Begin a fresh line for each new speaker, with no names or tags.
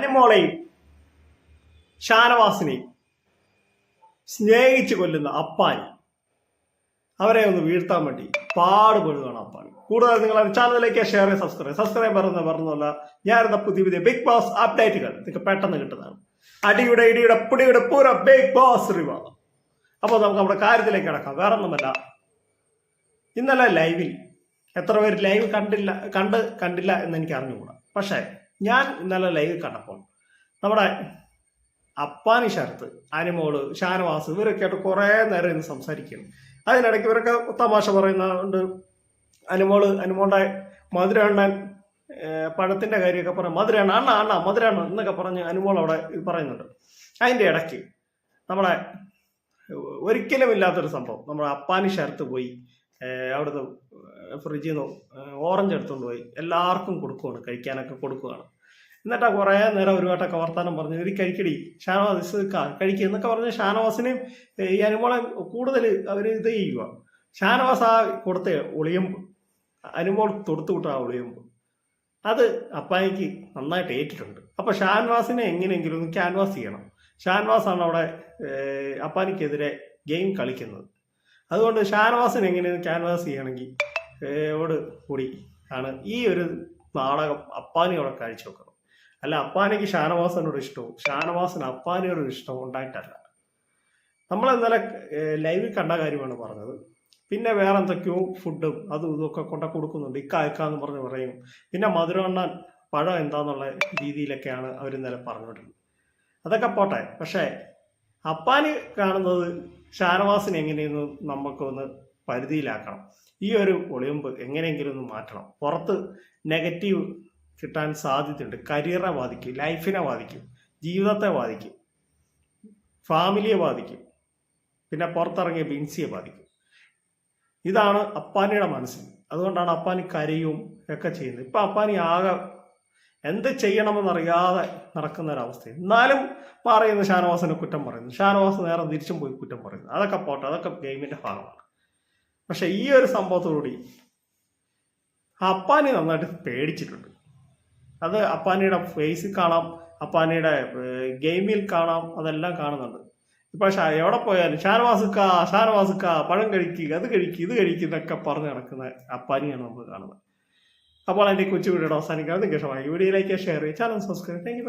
അനുമോളെയും ഷാനവാസിനെയും സ്നേഹിച്ചു കൊല്ലുന്ന അപ്പാനി, അവരെ ഒന്ന് വീഴ്ത്താൻ വേണ്ടി പാടുപെടുകയാണ് അപ്പാനി. കൂടുതൽ നിങ്ങൾ ചാനലിലേക്ക് ഷെയർ ചെയ്ത് സബ്സ്ക്രൈബ് പറഞ്ഞല്ല. ഞാനിരുന്ന പുതിയ ബിഗ് ബോസ് അപ്ഡേറ്റുകൾ നിങ്ങൾക്ക് പെട്ടെന്ന് കിട്ടുന്നതാണ്. അടിയുടെ ഇടിയുടെ പിടിയുടെ പൂര ബിഗ് ബോസ് റിവ. അപ്പോൾ നമുക്ക് നമ്മുടെ കാര്യത്തിലേക്ക് കിടക്കാം. വേറെ ഒന്നുമല്ല, ഇന്നലെ ലൈവിൽ എത്ര പേര് ലൈവ് കണ്ടില്ല എന്ന് എനിക്ക് അറിഞ്ഞുകൂടാ. പക്ഷേ ഞാൻ ഇന്നലെ ലൈവ് കണ്ടപ്പോൾ നമ്മുടെ അപ്പാനി ശരത്ത്, അനുമോള്, ഷാനവാസ് ഇവരൊക്കെ ആയിട്ട് കുറേ നേരം ഇന്ന് സംസാരിക്കുന്നു. അതിനിടയ്ക്ക് ഇവരൊക്കെ തമാശ പറയുന്നുണ്ട്. അനുമോളുടെ മധുരണ്ണൻ പഴത്തിന്റെ കാര്യമൊക്കെ പറയാം, മധുരണ്ണ അണ്ണ മധുരണ്ണ എന്നൊക്കെ പറഞ്ഞ് അനുമോൾ അവിടെ പറയുന്നുണ്ട്. അതിൻ്റെ ഇടയ്ക്ക് നമ്മുടെ ഒരിക്കലും ഇല്ലാത്തൊരു സംഭവം, നമ്മുടെ അപ്പാനി ശരത്ത് പോയി അവിടുന്ന് ഫ്രിഡ്ജിൽ നിന്ന് ഓറഞ്ച് എടുത്തുകൊണ്ട് പോയി എല്ലാവർക്കും കൊടുക്കുകയാണ്, കഴിക്കാനൊക്കെ കൊടുക്കുകയാണ്. എന്നിട്ടാ കുറേ നേരം ഒരു വട്ടമൊക്കെ വർത്താനം പറഞ്ഞു, ഒരു കഴിക്കടി ഷാനവാസ് കഴിക്കുക എന്നൊക്കെ പറഞ്ഞ് ഷാനവാസിനെയും ഈ അനുമോളെ കൂടുതൽ അവർ ഇത് ചെയ്യുക. ഷാനവാസ് ആ കൊടുത്ത ഒളിയമ്പ് അനുമോൾ തൊടുത്തു വിട്ട ആ ഒളിയമ്പ് അത് അപ്പാനിക്ക് നന്നായിട്ട് ഏറ്റിട്ടുണ്ട്. അപ്പോൾ ഷാനവാസിനെ എങ്ങനെയെങ്കിലും ഒന്ന് ക്യാൻവാസ് ചെയ്യണം. ഷാനവാസാണ് അവിടെ അപ്പാനിക്കെതിരെ ഗെയിം കളിക്കുന്നത്. അതുകൊണ്ട് ഷാനവാസിനെ എങ്ങനെയാണ് ക്യാൻവാസ് ചെയ്യണമെങ്കിൽ കൂടി ആണ് ഈ ഒരു നാടകം അപ്പാനി അവിടെ കാഴ്ചവെക്കുന്നത്. അല്ല അപ്പാനിക്ക് ഷാനവാസിനോട് ഇഷ്ടവും ഷാനവാസിന് അപ്പാനിയോട് ഇഷ്ടവും ഉണ്ടായിട്ടല്ല. നമ്മൾ ഇന്നലെ ലൈവിൽ കണ്ട കാര്യമാണ് പറഞ്ഞത്. പിന്നെ വേറെ എന്തൊക്കെയോ ഫുഡും അതും ഇതൊക്കെ കൊടുക്കുന്നുണ്ട്, ഇക്കാന്ന് പറഞ്ഞ് പറയും. പിന്നെ മധുരണ്ണൻ പഴം എന്താന്നുള്ള രീതിയിലൊക്കെയാണ് അവർ ഇന്നലെ പറഞ്ഞുകൊണ്ടിരുന്നത്. അതൊക്കെ പോട്ടെ. പക്ഷേ അപ്പാനി കാണുന്നത് ഷാനവാസിനെ എങ്ങനെയൊന്ന് നമുക്കൊന്ന് പരിധിയിലാക്കണം. ഈ ഒരു ഒളിയമ്പ് എങ്ങനെയെങ്കിലും ഒന്ന് മാറ്റണം. പുറത്ത് നെഗറ്റീവ് കിട്ടാൻ സാധ്യതയുണ്ട്. കരിയറെ ബാധിക്കും, ലൈഫിനെ ബാധിക്കും, ജീവിതത്തെ ബാധിക്കും, ഫാമിലിയെ ബാധിക്കും, പിന്നെ പുറത്തിറങ്ങിയ ബിൻസിയെ ബാധിക്കും. ഇതാണ് അപ്പാനിയുടെ മനസ്സിൽ. അതുകൊണ്ടാണ് അപ്പാനി കരയും ഒക്കെ ചെയ്യുന്നത്. ഇപ്പം അപ്പാനി ആകെ എന്ത് ചെയ്യണമെന്നറിയാതെ നടക്കുന്ന ഒരവസ്ഥ. എന്നാലും മാറിയെന്ന് ഷാനവാസിനെ കുറ്റം പറയുന്നു, ഷാനവാസ് നേരെ തിരിച്ചും പോയി കുറ്റം പറയുന്നു. അതൊക്കെ പോട്ടെ, അതൊക്കെ ഗെയിമിന്റെ ഭാഗമാണ്. പക്ഷെ ഈ ഒരു സംഭവത്തോടുകൂടി അപ്പാനി നന്നായിട്ട് പേടിച്ചിട്ടുണ്ട്. അത് അപ്പാനിയുടെ ഫേസിൽ കാണാം, അപ്പാനിയുടെ ഗെയിമിൽ കാണാം, അതെല്ലാം കാണുന്നുണ്ട്. ഇപ്പൊ എവിടെ പോയാലും ഷാനവാസുക്ക പഴം കഴിക്കുക, അത് കഴിക്കുക, ഇത് കഴിക്കുക എന്നൊക്കെ പറഞ്ഞ് നടക്കുന്ന അപ്പാനിയാണ് നമ്മൾ കാണുന്നത്. അപ്പോൾ എൻ്റെ കൊച്ചു വീഡിയോയുടെ അവസാനിക്കാതെ നിങ്ങൾക്ക് ഇഷ്ടമായി വീഡിയോയിലേക്ക് ഷെയർ ചെയ്യുക, ചാനൽ സബ്സ്ക്രൈബ്. Thank you.